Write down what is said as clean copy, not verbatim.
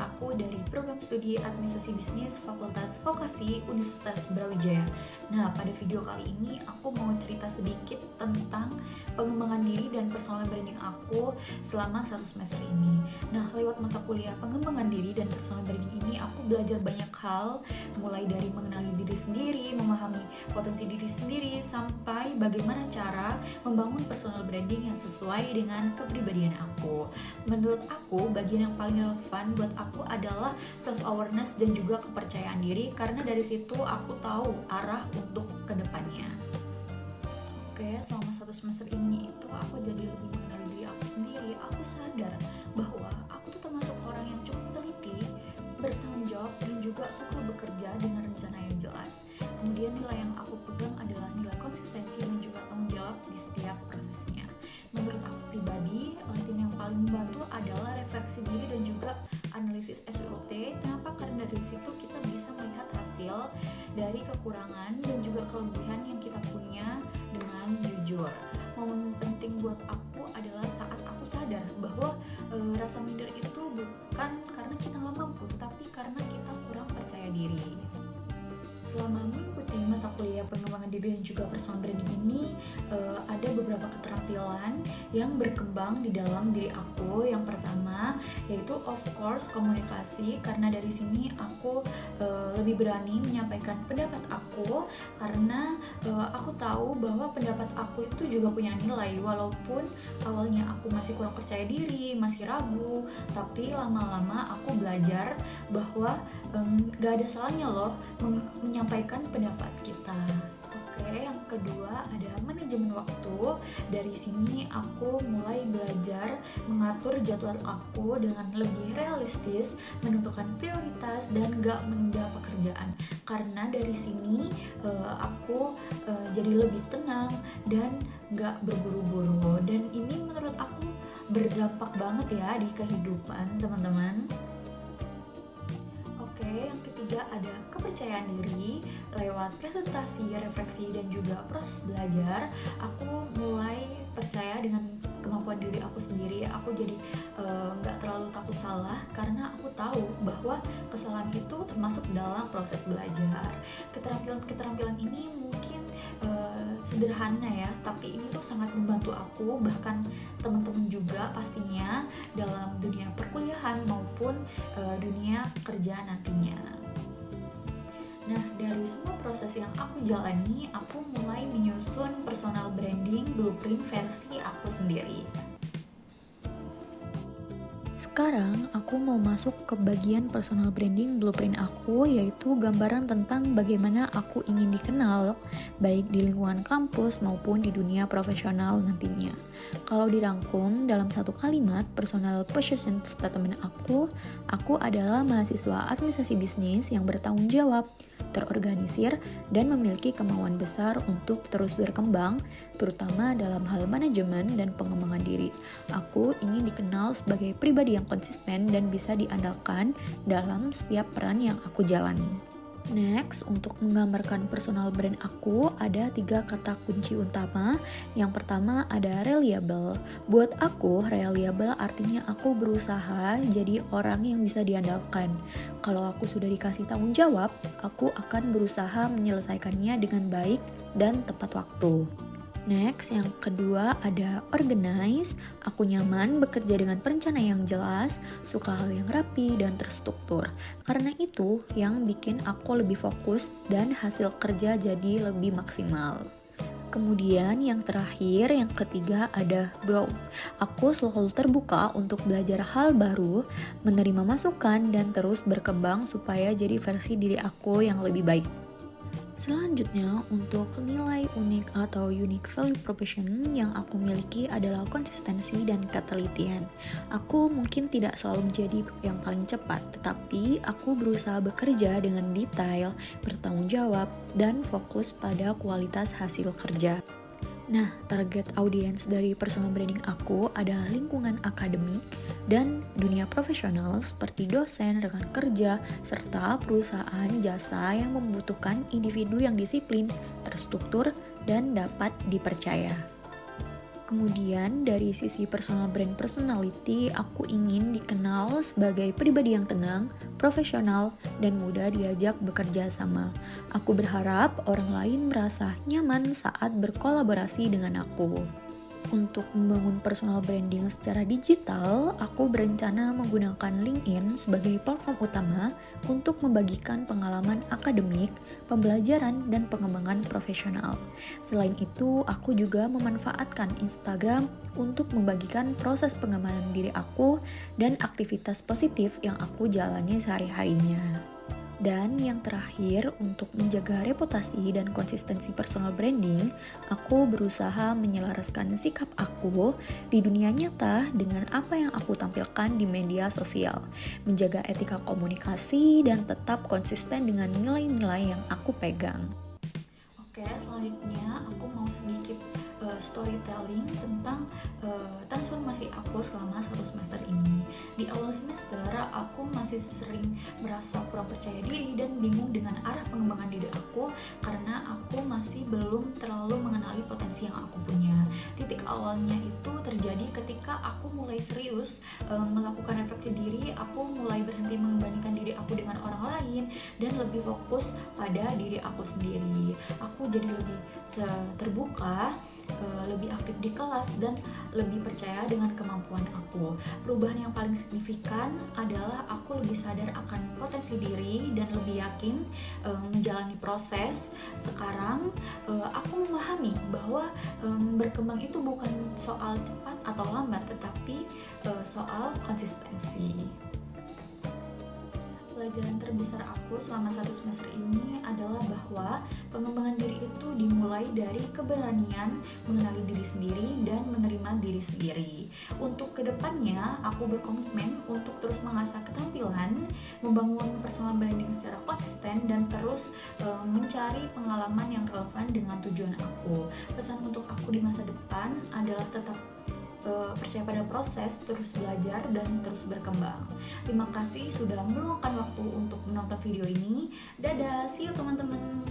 aku dari program studi Administrasi Bisnis Fakultas Vokasi Universitas Brawijaya. Nah, pada video kali ini aku mau cerita sedikit tentang pengembangan diri dan personal branding aku selama 1 semester ini. Nah, lewat mata kuliah pengembangan diri dan personal branding ini aku belajar banyak hal, mulai dari mengenali diri sendiri, memahami potensi diri sendiri, sampai bagaimana cara membangun personal branding yang sesuai dengan kepribadian aku. Menurut aku, bagian yang paling relevan buat aku adalah self-awareness dan juga kepercayaan diri, karena dari situ aku tahu arah untuk kedepannya. Oke, selama 1 semester ini itu aku jadi lebih mengenali diri aku sendiri. Aku sadar bahwa aku tuh termasuk orang yang cukup teliti, bertanggung jawab, dan juga suka bekerja dengan rencana yang jelas. Kemudian nilai yang aku pegang adalah nilai konsistensi dan juga tanggung jawab di setiap prosesnya. Menurut aku pribadi, latihan yang paling membantu adalah refleksi diri dan juga analisis SWOT. Kenapa? Karena dari situ kita bisa melihat hasil dari kekurangan dan juga kelebihan yang kita punya dengan jujur. Momen penting buat aku adalah saat aku sadar bahwa rasa minder itu bukan karena kita nggak mampu, tetapi karena kita kurang percaya diri. Selama mengikuti mata kuliah pengembangan diri dan juga personal branding ini, ada beberapa keterampilan yang berkembang di dalam diri aku. Yang pertama yaitu of course komunikasi, karena dari sini aku lebih berani menyampaikan pendapat aku, karena aku tahu bahwa pendapat aku itu juga punya nilai. Walaupun awalnya aku masih kurang percaya diri, masih ragu, tapi lama-lama aku belajar bahwa gak ada salahnya loh menyampaikan pendapat kita. Oke, yang kedua ada manajemen waktu. Dari sini aku mulai belajar mengatur jadwal aku dengan lebih realistis, menentukan prioritas, dan gak menunda pekerjaan. Karena dari sini aku jadi lebih tenang dan gak berburu-buru. Dan ini menurut aku berdampak banget ya di kehidupan teman-teman. Yang ketiga ada kepercayaan diri. Lewat presentasi, refleksi, dan juga proses belajar, aku mulai percaya dengan kemampuan diri aku sendiri. Aku jadi gak terlalu takut salah, karena aku tahu bahwa kesalahan itu termasuk dalam proses belajar. Keterampilan ini mungkin sederhana ya, tapi ini tuh sangat membantu aku, bahkan teman-teman juga pastinya, dalam dunia perkuliahan maupun dunia kerja nantinya. Nah, dari semua proses yang aku jalani, aku mulai menyusun personal branding blueprint versi aku sendiri. Sekarang aku mau masuk ke bagian personal branding blueprint aku, yaitu gambaran tentang bagaimana aku ingin dikenal, baik di lingkungan kampus maupun di dunia profesional nantinya. Kalau dirangkum dalam satu kalimat, personal position statement aku adalah mahasiswa administrasi bisnis yang bertanggung jawab, terorganisir, dan memiliki kemauan besar untuk terus berkembang, terutama dalam hal manajemen dan pengembangan diri. Aku ingin dikenal sebagai pribadi yang konsisten dan bisa diandalkan dalam setiap peran yang aku jalani. Next, untuk menggambarkan personal brand aku, ada 3 kata kunci utama. Yang pertama ada reliable. Buat aku, reliable artinya aku berusaha jadi orang yang bisa diandalkan. Kalau aku sudah dikasih tanggung jawab, aku akan berusaha menyelesaikannya dengan baik dan tepat waktu. Next, yang kedua ada organize. Aku nyaman bekerja dengan perencanaan yang jelas, suka hal yang rapi dan terstruktur. Karena itu yang bikin aku lebih fokus dan hasil kerja jadi lebih maksimal. Kemudian yang terakhir, yang ketiga ada growth. Aku selalu terbuka untuk belajar hal baru, menerima masukan, dan terus berkembang supaya jadi versi diri aku yang lebih baik. Selanjutnya, untuk nilai unik atau unique value proposition yang aku miliki adalah konsistensi dan ketelitian. Aku mungkin tidak selalu menjadi yang paling cepat, tetapi aku berusaha bekerja dengan detail, bertanggung jawab, dan fokus pada kualitas hasil kerja. Nah, target audiens dari personal branding aku adalah lingkungan akademik dan dunia profesional seperti dosen, rekan kerja, serta perusahaan jasa yang membutuhkan individu yang disiplin, terstruktur, dan dapat dipercaya. Kemudian dari sisi personal brand personality, aku ingin dikenal sebagai pribadi yang tenang, profesional, dan mudah diajak bekerja sama. Aku berharap orang lain merasa nyaman saat berkolaborasi dengan aku. Untuk membangun personal branding secara digital, aku berencana menggunakan LinkedIn sebagai platform utama untuk membagikan pengalaman akademik, pembelajaran, dan pengembangan profesional. Selain itu, aku juga memanfaatkan Instagram untuk membagikan proses pengembangan diri aku dan aktivitas positif yang aku jalani sehari-harinya. Dan yang terakhir, untuk menjaga reputasi dan konsistensi personal branding, aku berusaha menyelaraskan sikap aku di dunia nyata dengan apa yang aku tampilkan di media sosial, menjaga etika komunikasi, dan tetap konsisten dengan nilai-nilai yang aku pegang. Oke, selanjutnya aku mau sedikit storytelling tentang transformasi aku selama 1 semester ini. Di awal semester, aku masih sering merasa kurang percaya diri dan bingung dengan arah pengembangan diri aku karena aku masih belum terlalu mengenali potensi yang aku punya. Titik awalnya itu terjadi ketika aku mulai serius melakukan refleksi diri, aku mulai berhenti membandingkan diri aku dengan orang lain dan lebih fokus pada diri aku sendiri. Aku jadi lebih terbuka, lebih aktif di kelas, dan lebih percaya dengan kemampuan aku. Perubahan yang paling signifikan adalah aku lebih sadar akan potensi diri dan lebih yakin menjalani proses. Sekarang aku memahami bahwa berkembang itu bukan soal cepat atau lambat, tetapi soal konsistensi. Pelajaran terbesar aku selama 1 semester ini adalah bahwa pengembangan diri itu dimulai dari keberanian mengenali diri sendiri dan menerima diri sendiri. Untuk kedepannya, aku berkomitmen untuk terus mengasah keterampilan, membangun personal branding secara konsisten, dan terus mencari pengalaman yang relevan dengan tujuan aku. Pesan untuk aku di masa depan adalah tetap percaya pada proses, terus belajar, dan terus berkembang. Terima kasih sudah meluangkan waktu untuk menonton video ini. Dadah, see you teman-teman.